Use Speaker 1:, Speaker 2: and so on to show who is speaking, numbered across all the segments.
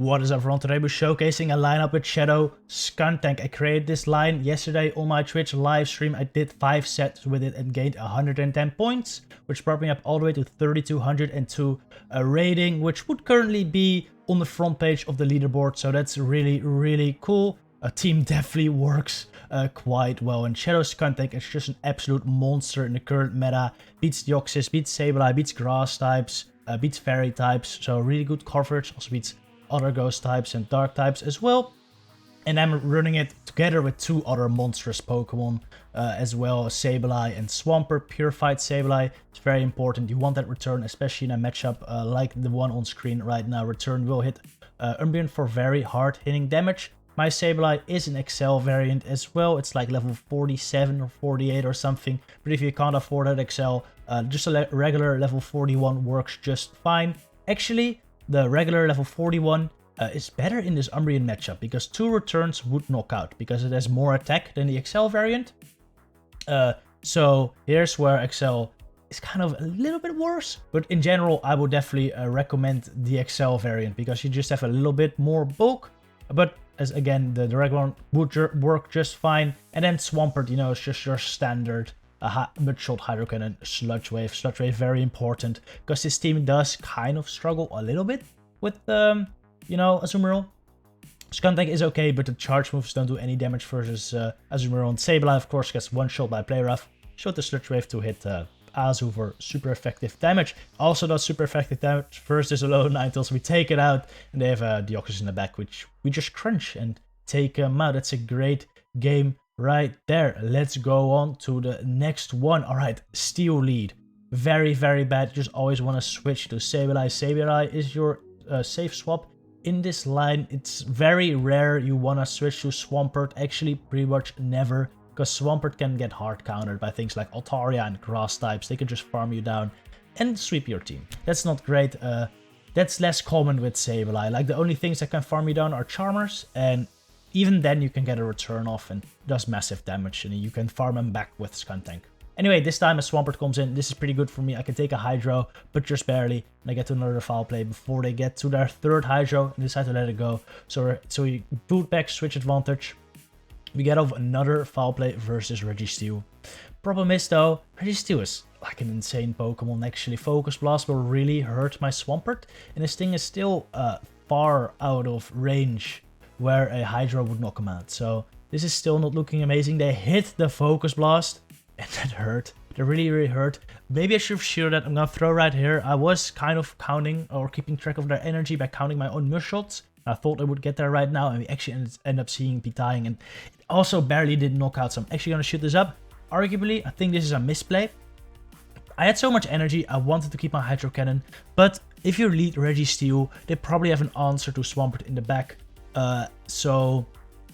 Speaker 1: What is up everyone, today we're showcasing a lineup with Shadow Skuntank. I created this line yesterday on my Twitch live stream. I did 5 sets with it and gained 110 points, which brought me up all the way to 3202 rating, which would currently be on the front page of the leaderboard. So that's really cool. A team definitely works quite well, and Shadow Skuntank is just an absolute monster in the current meta. Beats Deoxys, beats Sableye, beats grass types, beats fairy types, so really good coverage. Also beats other ghost types and dark types as well. And I'm running it together with 2 other monstrous Pokemon as well, Sableye and Swampert. Purified Sableye, it's very important. You want that return, especially in a matchup like the one on screen right now. Return will hit Umbreon for very hard hitting damage. My Sableye is an XL variant as well. It's like level 47 or 48 or something. But if you can't afford that XL, just a regular level 41 works just fine. Actually, the regular level 41 is better in this Umbreon matchup because 2 returns would knock out because it has more attack than the XL variant. So here's where XL is kind of a little bit worse. But in general, I would definitely recommend the XL variant because you just have a little bit more bulk. But as again, the regular one would work just fine. And then Swampert, you know, it's just your standard mud-shot Hydro Cannon, Sludge Wave. Sludge Wave very important because this team does kind of struggle a little bit with, you know, Azumarill. Skuntank is okay, but the charge moves don't do any damage versus Azumarill. And Sableye, of course, gets one shot by Play Rough. Shot the Sludge Wave to hit Azu for super effective damage. Also does super effective damage versus Alolan Ninetales. We take it out, and they have Deoxys in the back, which we just crunch and take them out. That's a great game right there. Let's go on to the next one. All right, Registeel Lead. Very bad. You just always want to switch to Sableye. Sableye is your safe swap in this line. It's very rare you want to switch to Swampert. Actually, pretty much never, because Swampert can get hard countered by things like Altaria and grass types. They can just farm you down and sweep your team. That's not great. That's less common with Sableye. Like, the only things that can farm you down are Charmers, and even then you can get a return off and does massive damage, and you can farm them back with Skuntank. Anyway, this time a Swampert comes in. This is pretty good for me. I can take a Hydro, but just barely. And I get to another foul play before they get to their 3rd Hydro and decide to let it go. So we boot back, switch advantage. We get off another foul play versus Registeel. Problem is though, Registeel is like an insane Pokemon actually. Focus Blast will really hurt my Swampert, and this thing is still far out of range where a Hydro would knock him out. So this is still not looking amazing. They hit the Focus Blast, and that hurt. That really hurt. Maybe I should have shielded that. I'm gonna throw right here. I was kind of counting or keeping track of their energy by counting my own Mushots. I thought I would get there right now, and we actually end up seeing P-tying, and it also barely did knock out. So I'm actually gonna shoot this up. Arguably, I think this is a misplay. I had so much energy, I wanted to keep my Hydro Cannon, but if you lead Registeel, they probably have an answer to Swampert in the back. So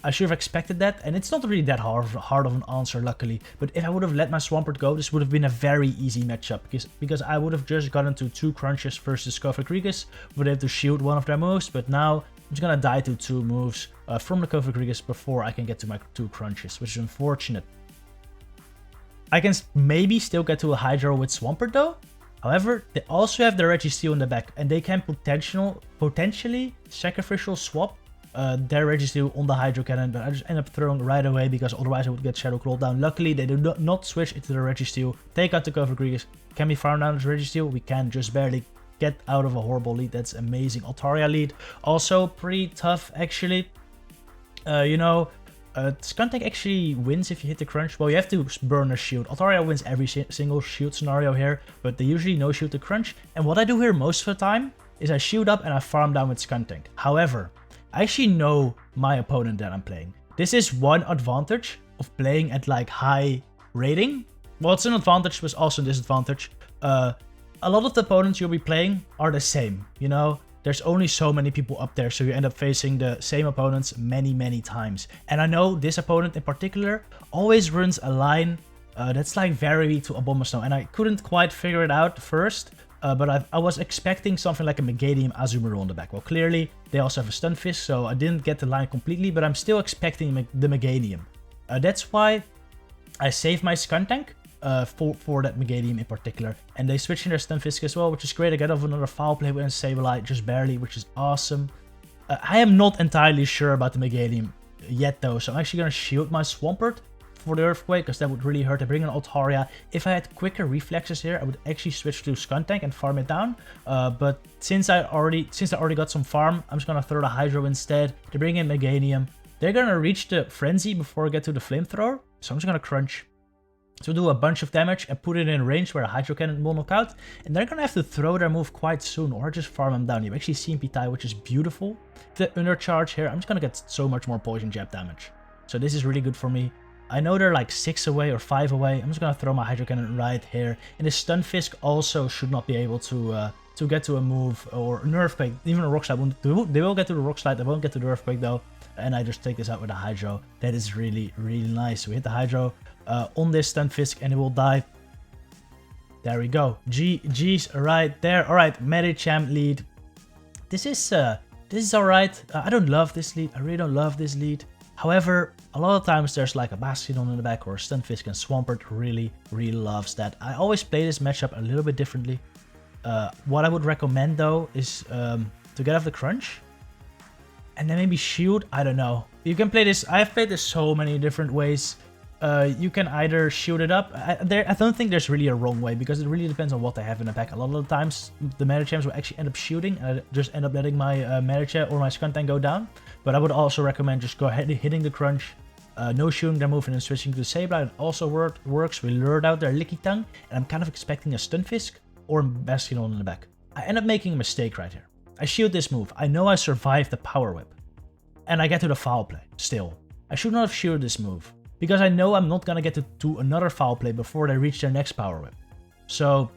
Speaker 1: I should have expected that, and it's not really that hard of an answer, luckily. But if I would have let my Swampert go, this would have been a very easy matchup, because I would have just gotten to 2 crunches versus Kofakrigis, would have to shield one of their moves, but now I'm just gonna die to 2 moves from the Kofakrigis before I can get to my 2 crunches, which is unfortunate. I can maybe still get to a Hydro with Swampert though. However, they also have the Registeel in the back, and they can potentially sacrificial swap their Registeel on the Hydro Cannon, but I just end up throwing right away because otherwise I would get Shadow Claw down. Luckily, they do not switch into the Registeel. Take out the Kofakrigis. Can we farm down the Registeel? We can, just barely. Get out of a horrible lead. That's amazing. Altaria Lead, also pretty tough actually. You know, Skuntank actually wins if you hit the crunch. Well, you have to burn a shield. Altaria wins every single shield scenario here, but they usually no shield to crunch. And what I do here most of the time is I shield up and I farm down with Skuntank. However, I actually know my opponent that I'm playing. This is one advantage of playing at like high rating. Well, it's an advantage, but also a disadvantage. A lot of the opponents you'll be playing are the same, you know? There's only so many people up there, so you end up facing the same opponents many times. And I know this opponent in particular always runs a line that's like very to Abomasnow, and I couldn't quite figure it out first, but I was expecting something like a Meganium Azumarill on the back. Well, clearly they also have a Stunfisk, so I didn't get the line completely, but I'm still expecting the Meganium. That's why I saved my Skuntank for that Meganium in particular. And they switch in their Stunfisk as well, which is great. I get off another foul play with Sableye, just barely, which is awesome. I am not entirely sure about the Meganium yet though, so I'm actually going to shield my Swampert for the Earthquake, because that would really hurt. I bring an Altaria. If I had quicker reflexes here, I would actually switch to Skuntank and farm it down. But since I already got some farm, I'm just gonna throw the Hydro instead. They bring in Meganium. They're gonna reach the Frenzy before I get to the Flamethrower, so I'm just gonna crunch to do a bunch of damage and put it in range where a Hydro Cannon will knock out. And they're gonna have to throw their move quite soon, or just farm them down. You've actually seen Pitai, which is beautiful. The Undercharge here, I'm just gonna get so much more Poison Jab damage. So this is really good for me. I know they're like 6 away or 5 away. I'm just gonna throw my Hydro Cannon right here. And the Stunfisk also should not be able to get to a move or an Earthquake. Even a Rock Slide won't. They will get to the Rock Slide. They won't get to the Earthquake though. And I just take this out with a Hydro. That is really, really nice. We hit the Hydro on this Stunfisk and it will die. There we go. GG's right there. All right, Medicham Lead. This is all right. I don't love this lead. I really don't love this lead. However, a lot of times there's like a Bastion in the back or a Stunfisk, and Swampert really, really loves that. I always play this matchup a little bit differently. What I would recommend though is to get off the crunch and then maybe shield. I don't know. You can play this. I've played this so many different ways. You can either shield it up. I don't think there's really a wrong way, because it really depends on what they have in the pack. A lot of the times the Medichams will actually end up shooting, and I just end up letting my Medicham or my Skuntank go down. But I would also recommend just go ahead hitting the crunch, no shooting their move, and then switching to Sableye. It also works. We lured out their Licky Tongue, and I'm kind of expecting a Stunfisk or a Bastion in the back. I end up making a mistake right here. I shield this move. I know I survived the Power Whip, and I get to the foul play still. I should not have shielded this move, because I know I'm not gonna get to another foul play before they reach their next Power Whip. So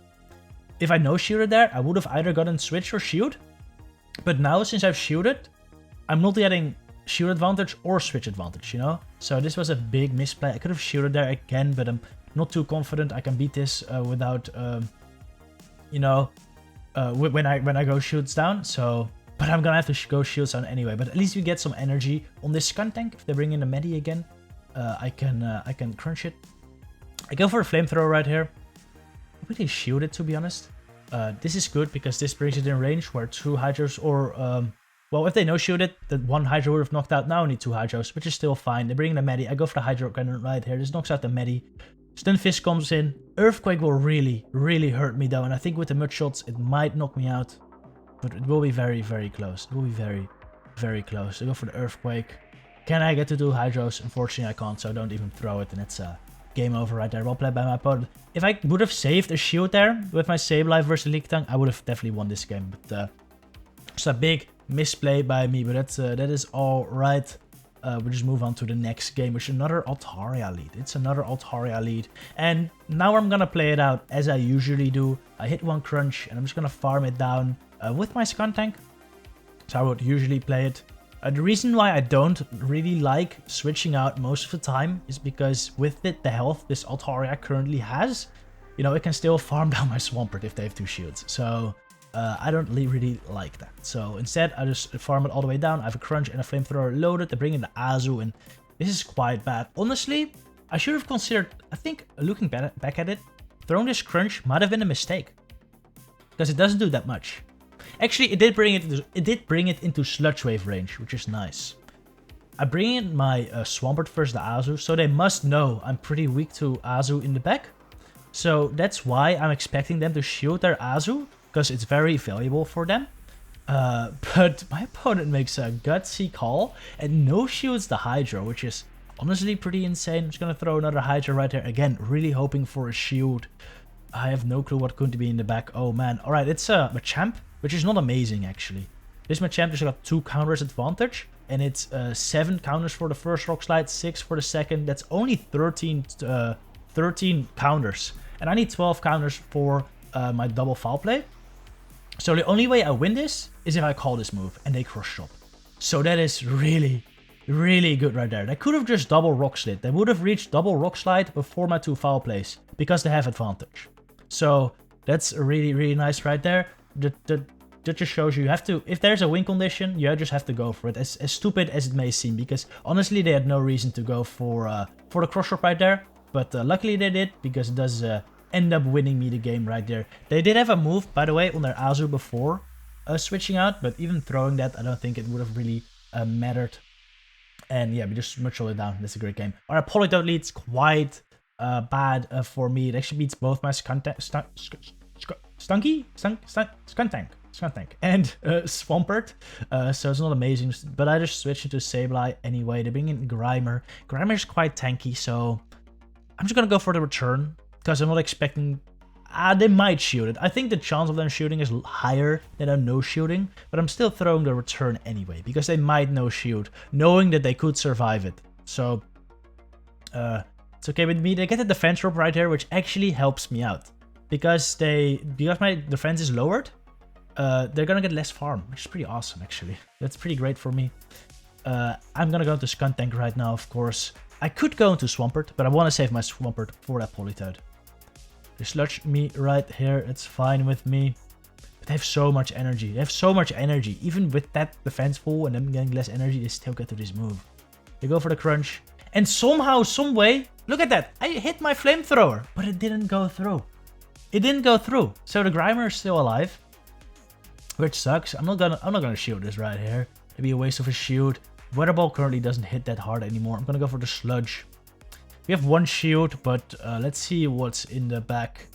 Speaker 1: if I no shielded there, I would have either gotten switch or shield. But now, since I've shielded, I'm not getting shield advantage or switch advantage, you know? So this was a big misplay. I could have shielded there again, but I'm not too confident I can beat this without, you know, when I go shields down. So, but I'm gonna have to go shields down anyway. But at least we get some energy on this Skuntank. If they bring in the Medi again, I can crunch it. I go for a Flamethrower right here. I really shield it, to be honest. This is good because this brings it in range where 2 Hydros or well, if they no shield it, that 1 Hydro would have knocked out. Now I need 2 Hydros, which is still fine. They bring in the Medi. I go for the Hydro Cannon right here. This knocks out the Medi. Stunfisk comes in. Earthquake will really, really hurt me though. And I think with the Mud Shots, it might knock me out. But it will be very, very close. It will be very, very close. I go for the Earthquake. Can I get to 2 Hydros? Unfortunately, I can't, so I don't even throw it. And it's game over right there. Well played by my opponent. If I would have saved a shield there with my Sableye versus Licky Tongue, I would have definitely won this game. But it's a big misplay by me, but that is all right. We just move on to the next game, which is another Altaria Lead. It's another Altaria Lead, and now I'm gonna play it out as I usually do. I hit 1 crunch, and I'm just gonna farm it down with my Skuntank. So I would usually play it. The reason why I don't really like switching out most of the time is because with the health this Altaria currently has, you know, it can still farm down my Swampert if they have 2 shields. So I don't really like that. So instead, I just farm it all the way down. I have a crunch and a Flamethrower loaded. They bring in the Azu, and this is quite bad. Honestly, I should have considered, I think, looking back at it, throwing this crunch might have been a mistake, because it doesn't do that much. Actually, it did bring it into Sludge Wave range, which is nice. I bring in my Swampert versus the Azu, so they must know I'm pretty weak to Azu in the back. So that's why I'm expecting them to shield their Azu, because it's very valuable for them. But my opponent makes a gutsy call and no shields the Hydro, which is honestly pretty insane. I'm just gonna throw another Hydro right there. Again, really hoping for a shield. I have no clue what could be in the back. Oh man. Alright, it's a Machamp, which is not amazing actually. This Machamp just got 2 counters advantage, and it's 7 counters for the first Rock Slide, 6 for the second. That's only 13 counters. And I need 12 counters for my double foul play. So the only way I win this is if I call this move and they cross chop. So that is really, really good right there. They could have just double Rock Slid. They would have reached double Rock Slide before my 2 foul plays, because they have advantage. So that's really, really nice right there. That just shows you have to, if there's a win condition, you just have to go for it. As stupid as it may seem, because honestly they had no reason to go for the cross chop right there. But luckily they did, because it does end up winning me the game right there. They did have a move, by the way, on their Azu before, switching out, but even throwing that, I don't think it would have really mattered. And yeah, we just much it down. That's a great game. Alright, Politoed leads quite bad for me. It actually beats both my Skuntank and Swampert. So it's not amazing, but I just switched into Sableye anyway. They bring in Grimer. Grimer is quite tanky, so I'm just gonna go for the return because I'm not expecting. They might shoot it. I think the chance of them shooting is higher than a no shooting, but I'm still throwing the return anyway because they might no shoot, knowing that they could survive it. So it's okay with me. They get the defense rope right here, which actually helps me out because my defense is lowered. They're gonna get less farm, which is pretty awesome actually. That's pretty great for me. I'm gonna go into Skuntank right now, of course. I could go into Swampert, but I want to save my Swampert for that Politoed. They sludge me right here, it's fine with me. But they have so much energy. They have so much energy. Even with that defense full and them getting less energy, they still get to this move. They go for the crunch. And somehow, some way, look at that. I hit my flamethrower, but it didn't go through. It didn't go through. So the Grimer is still alive, which sucks. I'm not gonna shield this right here. It'd be a waste of a shield. Weather Ball currently doesn't hit that hard anymore. I'm gonna go for the Sludge. We have one shield, but let's see what's in the back.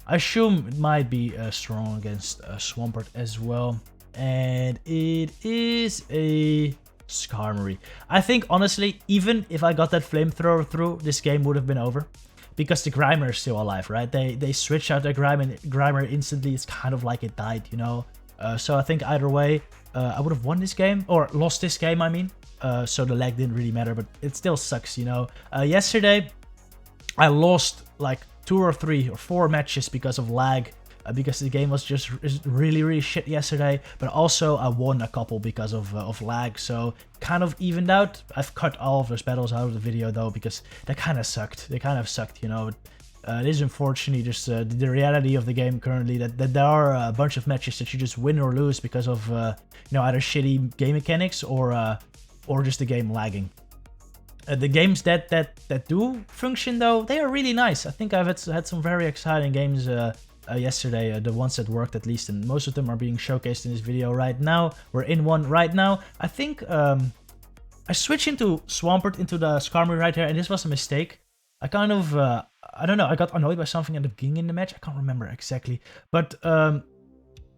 Speaker 1: I assume it might be strong against Swampert as well. And it is a Skarmory. I think, honestly, even if I got that Flamethrower through, this game would have been over. Because the Grimer is still alive, right? They switch out their Grimer instantly. It's kind of like it died, you know? So I think either way, I would have won this game, or lost this game, I mean. So the lag didn't really matter, but it still sucks, you know. Yesterday, I lost like 2 or 3 or 4 matches because of lag, because the game was just really shit yesterday. But also I won a couple because of lag, so kind of evened out. I've cut all of those battles out of the video though, because they kind of sucked. They kind of sucked, you know. It is unfortunately just the reality of the game currently, that there are a bunch of matches that you just win or lose because of you know, either shitty game mechanics or just the game lagging. The games that do function though, they are really nice. I think I've had some very exciting games yesterday, the ones that worked at least, and most of them are being showcased in this video right now. We're in one right now. I think I switched into Swampert into the Skarmory right here, and this was a mistake. I kind of, I don't know, I got annoyed by something at the beginning in the match. I can't remember exactly. But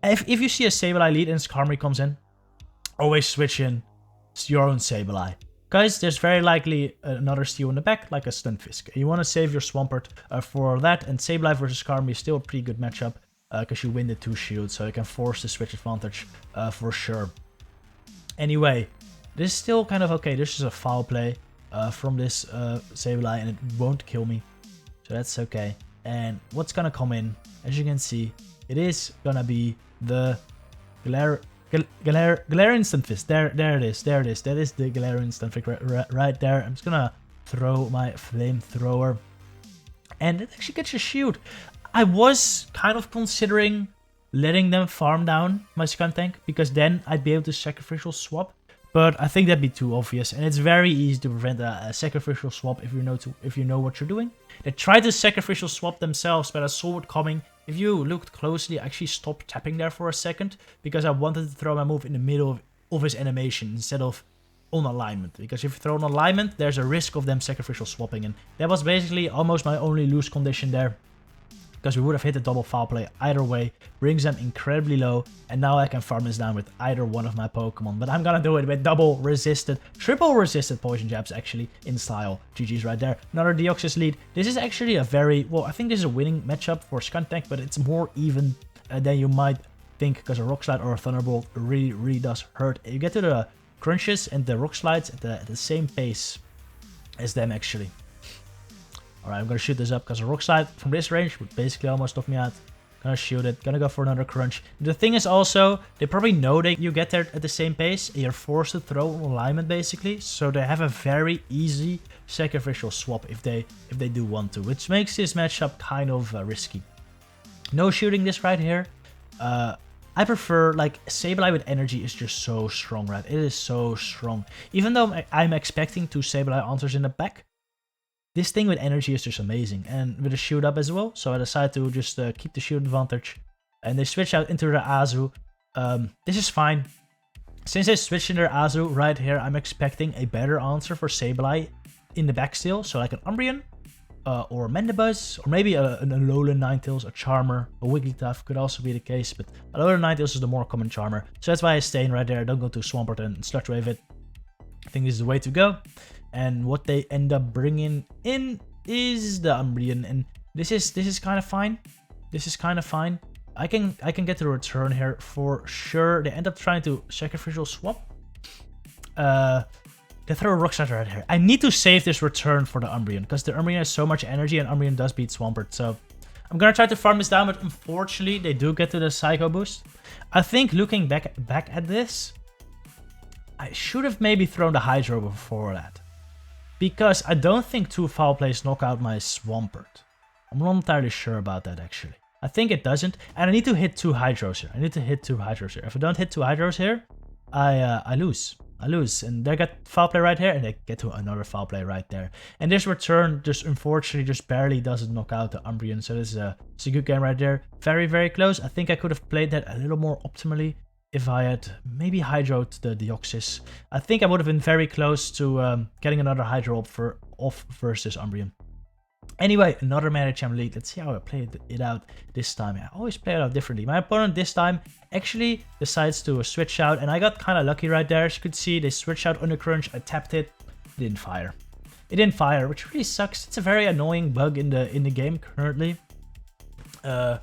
Speaker 1: if you see a Sableye lead and Skarmory comes in, always switch in your own Sableye. Guys, there's very likely another steal in the back, like a Stunfisk. You want to save your Swampert for that, and Sableye versus Skarmory is still a pretty good matchup, because you win the 2 shields, so you can force the switch advantage for sure. Anyway, this is still kind of okay. This is a foul play from this Sableye, and it won't kill me, so that's okay. And what's gonna come in, as you can see, it is gonna be the Galarian Stunfisk. There it is. There it is. That is the Galarian Stunfisk right there. I'm just gonna throw my flamethrower, and it actually gets a shield. I was kind of considering letting them farm down my Skuntank, because then I'd be able to sacrificial swap. But I think that'd be too obvious, and it's very easy to prevent a sacrificial swap if you know what you're doing. They tried to sacrificial swap themselves, but I saw it coming. If you looked closely, I actually stopped tapping there for a second, because I wanted to throw my move in the middle of his animation instead of on alignment. Because if you throw on alignment, there's a risk of them sacrificial swapping, and that was basically almost my only lose condition there. Because we would have hit a double foul play either way, brings them incredibly low, and now I can farm this down with either one of my Pokemon. But I'm gonna do it with double resisted, triple resisted poison jabs actually in style. GG's right there. Another Deoxys lead. This is actually a very, well, I think this is a winning matchup for Skuntank, but it's more even than you might think, because a Rock Slide or a Thunderbolt really does hurt. You get to the crunches and the Rock Slides at the same pace as them actually. Alright, I'm gonna shoot this up because a Rock Slide from this range would basically almost knock me out. Gonna shoot it, gonna go for another crunch. The thing is also, they probably know that you get there at the same pace, and you're forced to throw on alignment basically, so they have a very easy sacrificial swap if they do want to, which makes this matchup kind of risky. No shooting this right here. I prefer, like, Sableye with energy is just so strong, right? It is so strong. Even though I'm expecting 2 Sableye answers in the back, this thing with energy is just amazing, and with a shield up as well, so I decided to just keep the shield advantage. And they switch out into the Azu. This is fine. Since they switched in their Azu right here, I'm expecting a better answer for Sableye in the back still. So like an Umbreon, or Mandibuzz, or maybe an Alolan Ninetales, a Charmer, a Wigglytuff could also be the case, but Alolan Ninetales is the more common Charmer. So that's why I stay in right there. I don't go to Swampert and Sludge Wave it. I think this is the way to go. And what they end up bringing in is the Umbreon, and this is kind of fine. This is kind of fine. I can get the return here for sure. They end up trying to sacrificial swap. They throw a Rock Slide right here. I need to save this return for the Umbreon, because the Umbreon has so much energy and Umbreon does beat Swampert. So I'm gonna try to farm this down, but unfortunately they do get to the Psycho Boost. I think looking back at this, I should have maybe thrown the Hydro before that, because I don't think 2 Foul Plays knock out my Swampert. I'm not entirely sure about that actually. I think it doesn't, and I need to hit 2 Hydros here. If I don't hit 2 Hydros here, I lose. And they get Foul Play right here, and they get to another Foul Play right there. And this return just unfortunately just barely doesn't knock out the Umbreon, so this is it's a good game right there. Very, very close. I think I could have played that a little more optimally if I had maybe Hydroed the Deoxys. I think I would have been very close to getting another Hydro off versus Umbreon. Anyway, another Medicham Lead. Let's see how I play it out this time. I always play it out differently. My opponent this time actually decides to switch out, and I got kind of lucky right there. As you could see, they switched out Under Crunch. I tapped it. It didn't fire. It didn't fire, which really sucks. It's a very annoying bug in the game currently. I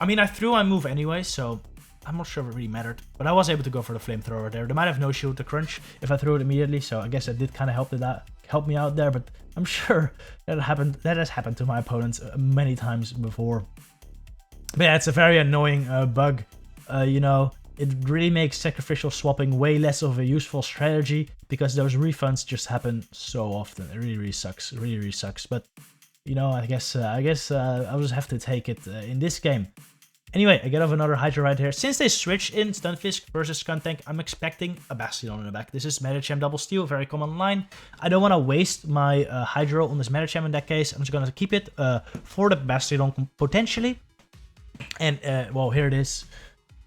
Speaker 1: mean, I threw my move anyway, so I'm not sure if it really mattered. But I was able to go for the Flamethrower there. They might have no shield to Crunch if I threw it immediately, so I guess that did kind of help me out there. But I'm sure that has happened to my opponents many times before. But yeah, it's a very annoying bug. You know, it really makes sacrificial swapping way less of a useful strategy, because those refunds just happen so often. It really sucks. It really sucks. But you know, I guess I'll just have to take it in this game. Anyway, I get off another Hydro right here. Since they switched in Stunfisk versus Skuntank, I'm expecting a Bastion in the back. This is Medicham Double Steel, very common line. I don't want to waste my Hydro on this Medicham in that case. I'm just going to keep it for the Bastion potentially. And, well, here it is.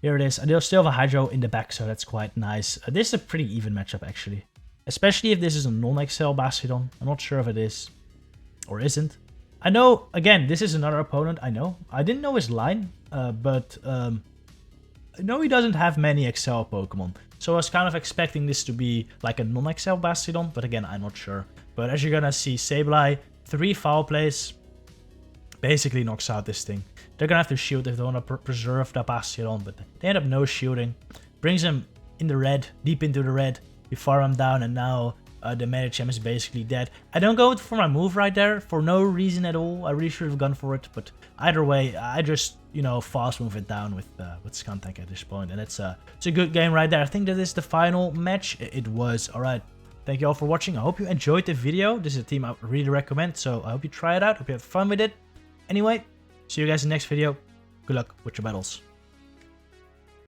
Speaker 1: Here it is. And they'll still have a Hydro in the back, so that's quite nice. This is a pretty even matchup, actually. Especially if this is a non-XL Bastion. I'm not sure if it is or isn't. I know, again, this is another opponent, I know. I didn't know his line, but I know he doesn't have many XL Pokemon. So I was kind of expecting this to be like a non-XL Bastion, but again, I'm not sure. But as you're gonna see, Sableye, 3 Foul Plays, basically knocks out this thing. They're gonna have to shield if they want to preserve the Bastion, but they end up no shielding. Brings him in the red, deep into the red. We farm him down, and now the Medicham is basically dead. I don't go for my move right there for no reason at all. I really should have gone for it, but either way, I just, you know, fast move it down with Skuntank at this point, and it's a good game right there. I think that is the final match. It was. All right. Thank you all for watching. I hope you enjoyed the video. This is a team I really recommend, so I hope you try it out. Hope you have fun with it. Anyway, see you guys in the next video. Good luck with your battles.